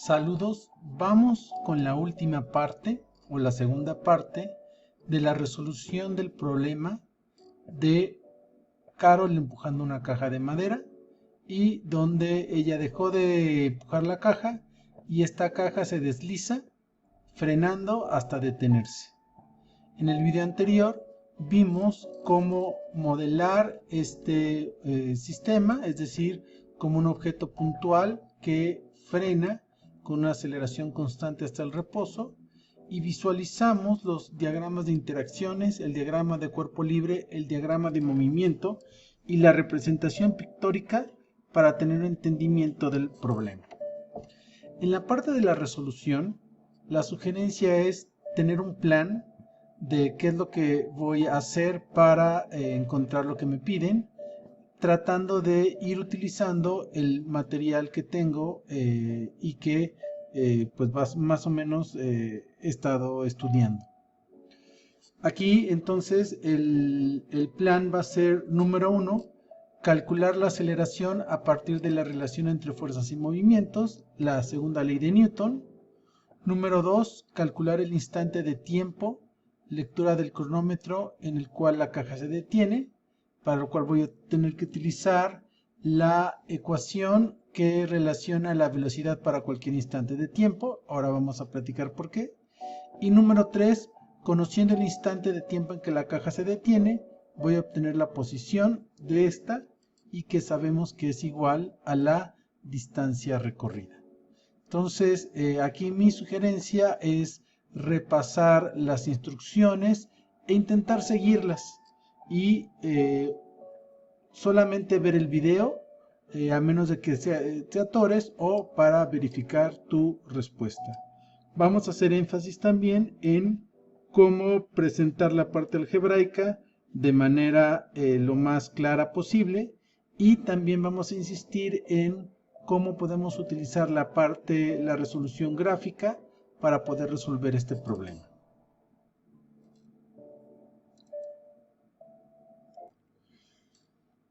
Saludos, vamos con la última parte o la segunda parte de la resolución del problema de Carol empujando una caja de madera y donde ella dejó de empujar la caja y esta caja se desliza frenando hasta detenerse. En el video anterior vimos cómo modelar este sistema, es decir, como un objeto puntual que frena con una aceleración constante hasta el reposo, y visualizamos los diagramas de interacciones, el diagrama de cuerpo libre, el diagrama de movimiento y la representación pictórica para tener un entendimiento del problema. En la parte de la resolución, la sugerencia es tener un plan de qué es lo que voy a hacer para encontrar lo que me piden, tratando de ir utilizando el material que tengo y que pues más o menos he estado estudiando. Aquí entonces el plan va a ser: número 1, calcular la aceleración a partir de la relación entre fuerzas y movimientos, la segunda ley de Newton. Número 2, calcular el instante de tiempo, lectura del cronómetro en el cual la caja se detiene, para lo cual voy a tener que utilizar la ecuación que relaciona la velocidad para cualquier instante de tiempo. Ahora vamos a platicar por qué. Y número 3, conociendo el instante de tiempo en que la caja se detiene, voy a obtener la posición de esta y que sabemos que es igual a la distancia recorrida. Entonces, aquí mi sugerencia es repasar las instrucciones e intentar seguirlas y solamente ver el video, a menos de que te atores o para verificar tu respuesta. Vamos a hacer énfasis también en cómo presentar la parte algebraica de manera lo más clara posible, y también vamos a insistir en cómo podemos utilizar la resolución gráfica para poder resolver este problema.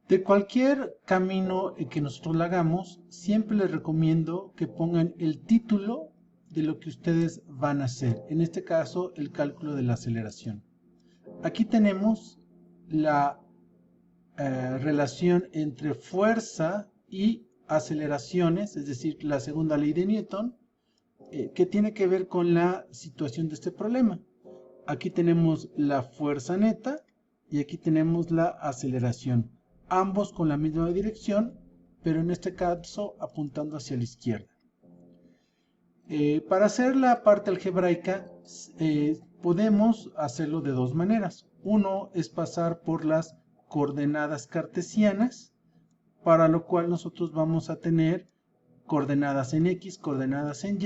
De cualquier camino que nosotros lo hagamos, siempre les recomiendo que pongan el título de lo que ustedes van a hacer. En este caso, el cálculo de la aceleración. Aquí tenemos la relación entre fuerza y aceleraciones, es decir, la segunda ley de Newton, que tiene que ver con la situación de este problema. Aquí tenemos la fuerza neta y aquí tenemos la aceleración, ambos con la misma dirección, pero en este caso apuntando hacia la izquierda. Para hacer la parte algebraica podemos hacerlo de dos maneras. Uno es pasar por las coordenadas cartesianas, para lo cual nosotros vamos a tener coordenadas en X, coordenadas en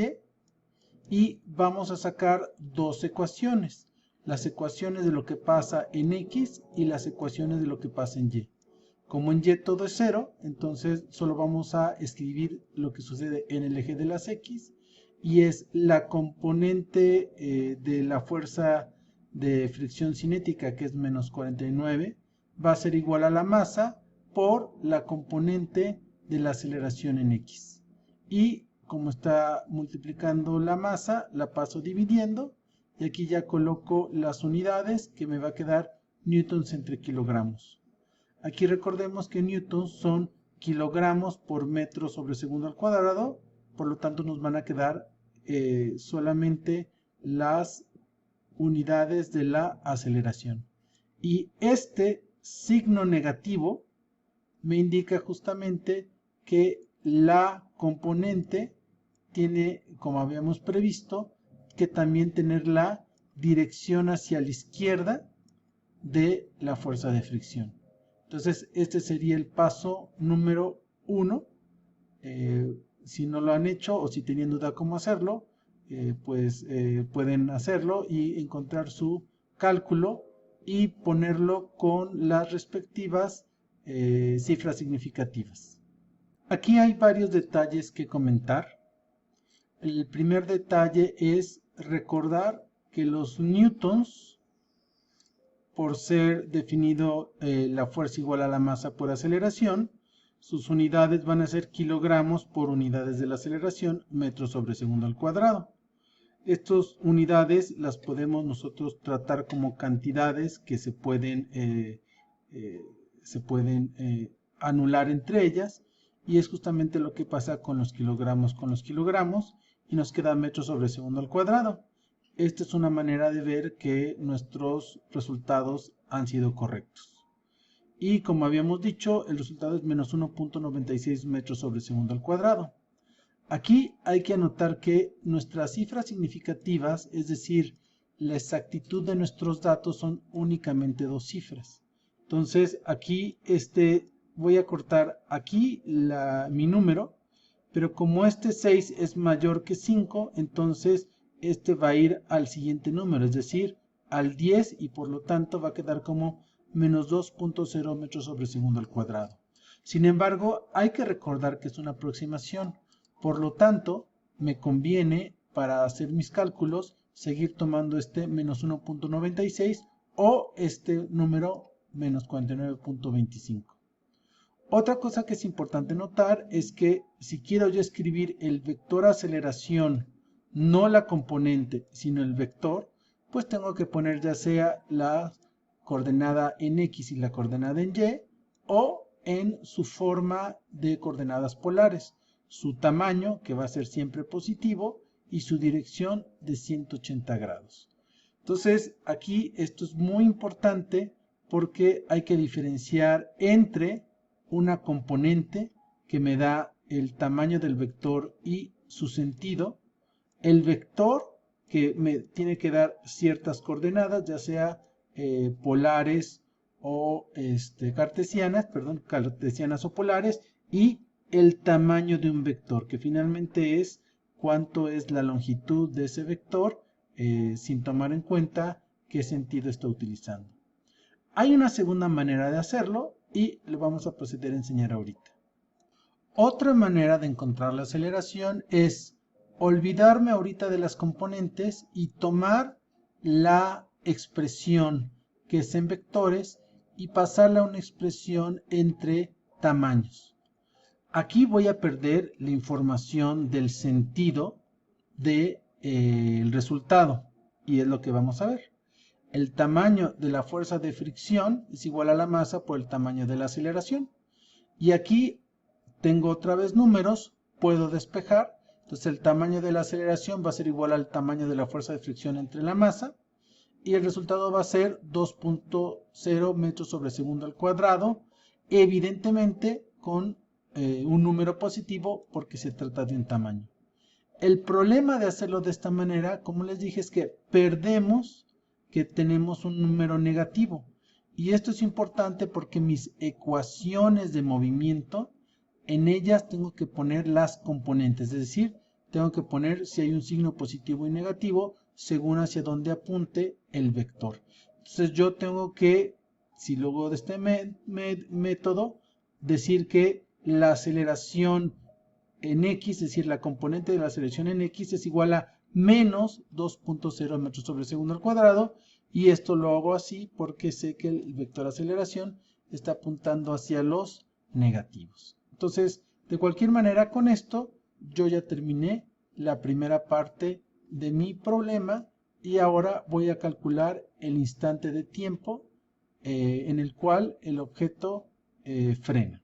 y vamos a sacar dos ecuaciones: las ecuaciones de lo que pasa en X y las ecuaciones de lo que pasa en Y. Como en Y todo es 0, entonces solo vamos a escribir lo que sucede en el eje de las X, y es la componente de la fuerza de fricción cinética, que es menos 49, va a ser igual a la masa por la componente de la aceleración en X. Y como está multiplicando la masa, la paso dividiendo, y aquí ya coloco las unidades, que me va a quedar newtons entre kilogramos. Aquí recordemos que newtons son kilogramos por metro sobre segundo al cuadrado, por lo tanto nos van a quedar solamente las unidades de la aceleración. Y este signo negativo me indica justamente que la componente tiene, como habíamos previsto, que también tener la dirección hacia la izquierda de la fuerza de fricción. Entonces, este sería el paso número 1. Si no lo han hecho o si tienen duda cómo hacerlo, pueden hacerlo y encontrar su cálculo y ponerlo con las respectivas cifras significativas. Aquí hay varios detalles que comentar. El primer detalle es recordar que los newtons, por ser definido la fuerza igual a la masa por aceleración, sus unidades van a ser kilogramos por unidades de la aceleración, metros sobre segundo al cuadrado. Estas unidades las podemos nosotros tratar como cantidades que se pueden anular entre ellas, y es justamente lo que pasa con los kilogramos y nos queda metros sobre segundo al cuadrado. Esta es una manera de ver que nuestros resultados han sido correctos. Y como habíamos dicho, el resultado es menos 1.96 metros sobre segundo al cuadrado. Aquí hay que anotar que nuestras cifras significativas, es decir, la exactitud de nuestros datos, son únicamente dos cifras. Entonces aquí voy a cortar aquí mi número, pero como este 6 es mayor que 5, entonces este va a ir al siguiente número, es decir, al 10, y por lo tanto va a quedar como menos 2.0 metros sobre segundo al cuadrado. Sin embargo, hay que recordar que es una aproximación. Por lo tanto, me conviene, para hacer mis cálculos, seguir tomando este menos 1.96 o este número menos 49.25. Otra cosa que es importante notar es que si quiero yo escribir el vector aceleración, no la componente, sino el vector, pues tengo que poner ya sea la coordenada en X y la coordenada en Y, o en su forma de coordenadas polares, su tamaño, que va a ser siempre positivo, y su dirección de 180 grados. Entonces, aquí esto es muy importante porque hay que diferenciar entre una componente que me da el tamaño del vector y su sentido, el vector que me tiene que dar ciertas coordenadas, ya sea polares o cartesianas o polares, y el tamaño de un vector, que finalmente es cuánto es la longitud de ese vector, sin tomar en cuenta qué sentido está utilizando. Hay una segunda manera de hacerlo y lo vamos a proceder a enseñar ahorita. Otra manera de encontrar la aceleración es olvidarme ahorita de las componentes y tomar la expresión que es en vectores y pasarla a una expresión entre tamaños. Aquí voy a perder la información del sentido del resultado, y es lo que vamos a ver. El tamaño de la fuerza de fricción es igual a la masa por el tamaño de la aceleración. Y aquí tengo otra vez números, puedo despejar. Entonces el tamaño de la aceleración va a ser igual al tamaño de la fuerza de fricción entre la masa. Y el resultado va a ser 2.0 metros sobre segundo al cuadrado. Evidentemente con un número positivo porque se trata de un tamaño. El problema de hacerlo de esta manera, como les dije, es que perdemos que tenemos un número negativo. Y esto es importante porque mis ecuaciones de movimiento, en ellas tengo que poner las componentes, es decir, tengo que poner si hay un signo positivo y negativo según hacia dónde apunte el vector. Entonces yo tengo que, si luego de este método, decir que la aceleración en X, es decir, la componente de la aceleración en X es igual a menos 2.0 metros sobre segundo al cuadrado, y esto lo hago así porque sé que el vector aceleración está apuntando hacia los negativos. Entonces, de cualquier manera, con esto yo ya terminé la primera parte de mi problema y ahora voy a calcular el instante de tiempo en el cual el objeto frena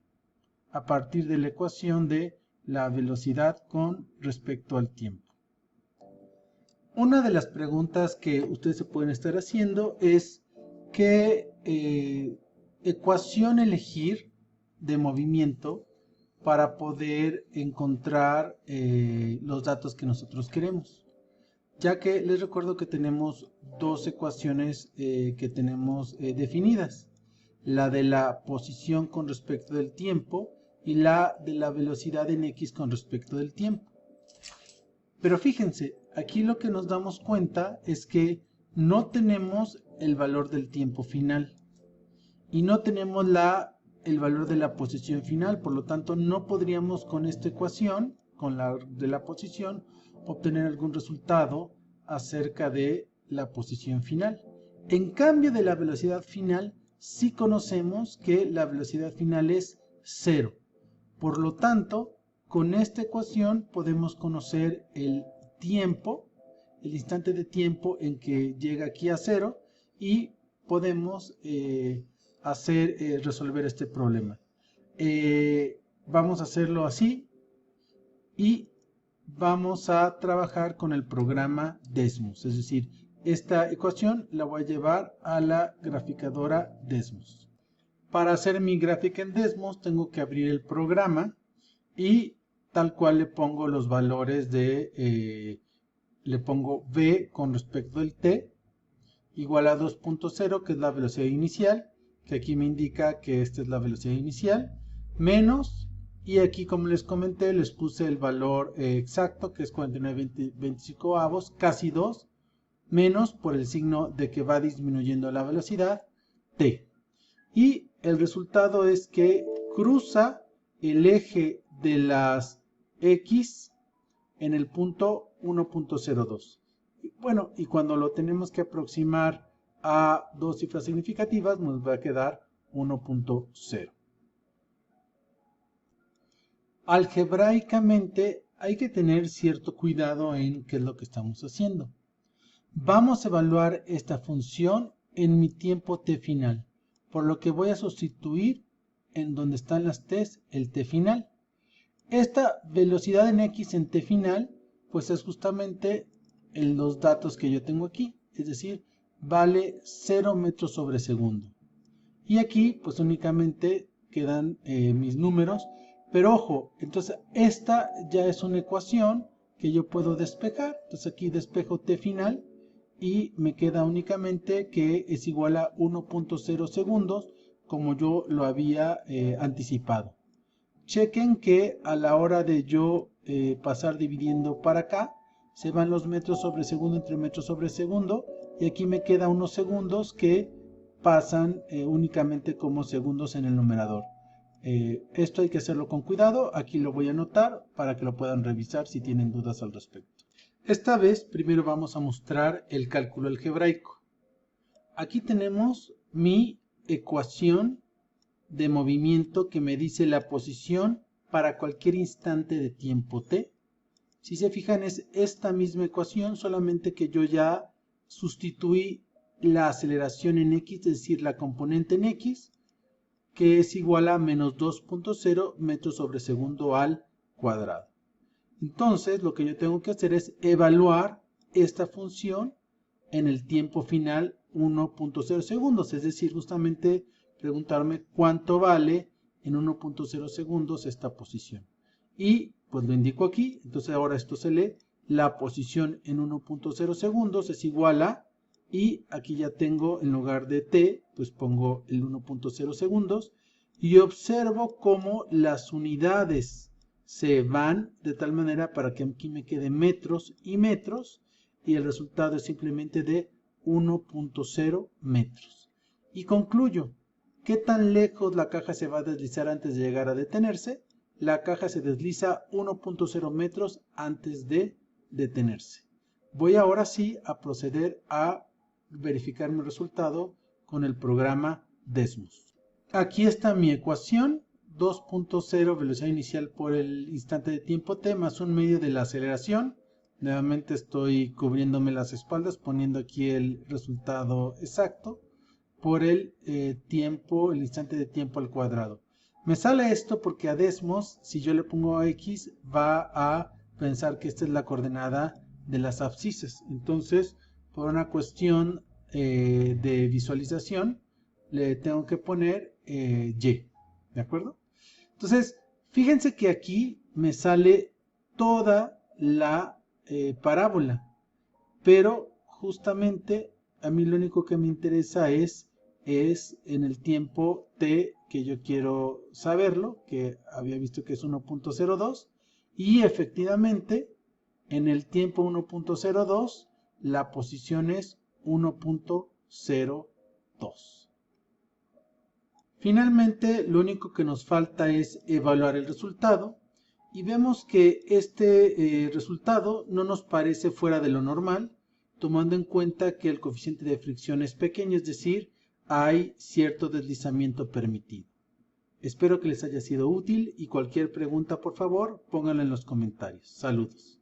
a partir de la ecuación de la velocidad con respecto al tiempo. Una de las preguntas que ustedes se pueden estar haciendo es qué ecuación elegir de movimiento para poder encontrar los datos que nosotros queremos. Ya que les recuerdo que tenemos dos ecuaciones que tenemos definidas. La de la posición con respecto del tiempo y la de la velocidad en X con respecto del tiempo. Pero fíjense, aquí lo que nos damos cuenta es que no tenemos el valor del tiempo final y no tenemos el valor de la posición final, por lo tanto no podríamos con esta ecuación, con la de la posición, obtener algún resultado acerca de la posición final. En cambio de la velocidad final, sí conocemos que la velocidad final es 0. Por lo tanto, con esta ecuación podemos conocer el tiempo, el instante de tiempo en que llega aquí a 0 y podemos resolver este problema. Vamos a hacerlo así y vamos a trabajar con el programa Desmos, es decir, esta ecuación la voy a llevar a la graficadora Desmos. Para hacer mi gráfica en Desmos tengo que abrir el programa y tal cual le pongo los valores de, le pongo v con respecto al t igual a 2.0, que es la velocidad inicial, que aquí me indica que esta es la velocidad inicial, menos, y aquí como les comenté, les puse el valor exacto, que es 49,25, casi 2, menos por el signo de que va disminuyendo la velocidad, t. Y el resultado es que cruza el eje de las x en el punto 1.02. Bueno, y cuando lo tenemos que aproximar a dos cifras significativas, nos va a quedar 1.0. Algebraicamente hay que tener cierto cuidado en qué es lo que estamos haciendo. Vamos a evaluar esta función en mi tiempo t final, por lo que voy a sustituir en donde están las t's el t final. Esta velocidad en x en t final, pues es justamente los datos que yo tengo aquí, es decir, vale 0 metros sobre segundo. Y aquí pues únicamente quedan mis números, pero ojo, entonces esta ya es una ecuación que yo puedo despejar. Entonces aquí despejo t final y me queda únicamente que es igual a 1.0 segundos, como yo lo había anticipado. Chequen que a la hora de yo pasar dividiendo para acá, se van los metros sobre segundo entre metros sobre segundo, y aquí me queda unos segundos que pasan únicamente como segundos en el numerador. Esto hay que hacerlo con cuidado, aquí lo voy a anotar para que lo puedan revisar si tienen dudas al respecto. Esta vez primero vamos a mostrar el cálculo algebraico. Aquí tenemos mi ecuación de movimiento que me dice la posición para cualquier instante de tiempo t. Si se fijan, es esta misma ecuación, solamente que yo ya sustituí la aceleración en x, es decir, la componente en x, que es igual a menos 2.0 metros sobre segundo al cuadrado. Entonces, lo que yo tengo que hacer es evaluar esta función en el tiempo final 1.0 segundos, es decir, justamente preguntarme cuánto vale en 1.0 segundos esta posición. Y pues lo indico aquí, entonces ahora esto se lee, la posición en 1.0 segundos es igual a, y aquí ya tengo en lugar de t, pues pongo el 1.0 segundos, y observo cómo las unidades se van de tal manera para que aquí me quede metros y metros, y el resultado es simplemente de 1.0 metros. Y concluyo, ¿qué tan lejos la caja se va a deslizar antes de llegar a detenerse? La caja se desliza 1.0 metros antes de detenerse. Voy ahora sí a proceder a verificar mi resultado con el programa Desmos. Aquí está mi ecuación, 2.0 velocidad inicial por el instante de tiempo t más un medio de la aceleración. Nuevamente estoy cubriéndome las espaldas poniendo aquí el resultado exacto por el tiempo, el instante de tiempo al cuadrado. Me sale esto porque a Desmos, si yo le pongo a x, va a pensar que esta es la coordenada de las abscisas. Entonces, por una cuestión de visualización, le tengo que poner y, ¿de acuerdo? Entonces, fíjense que aquí me sale toda la parábola, pero justamente a mí lo único que me interesa es en el tiempo t que yo quiero saberlo, que había visto que es 1.02, y efectivamente en el tiempo 1.02 la posición es 1.02. Finalmente, lo único que nos falta es evaluar el resultado, y vemos que este resultado no nos parece fuera de lo normal, tomando en cuenta que el coeficiente de fricción es pequeño, es decir, hay cierto deslizamiento permitido. Espero que les haya sido útil y cualquier pregunta, por favor, pónganla en los comentarios. Saludos.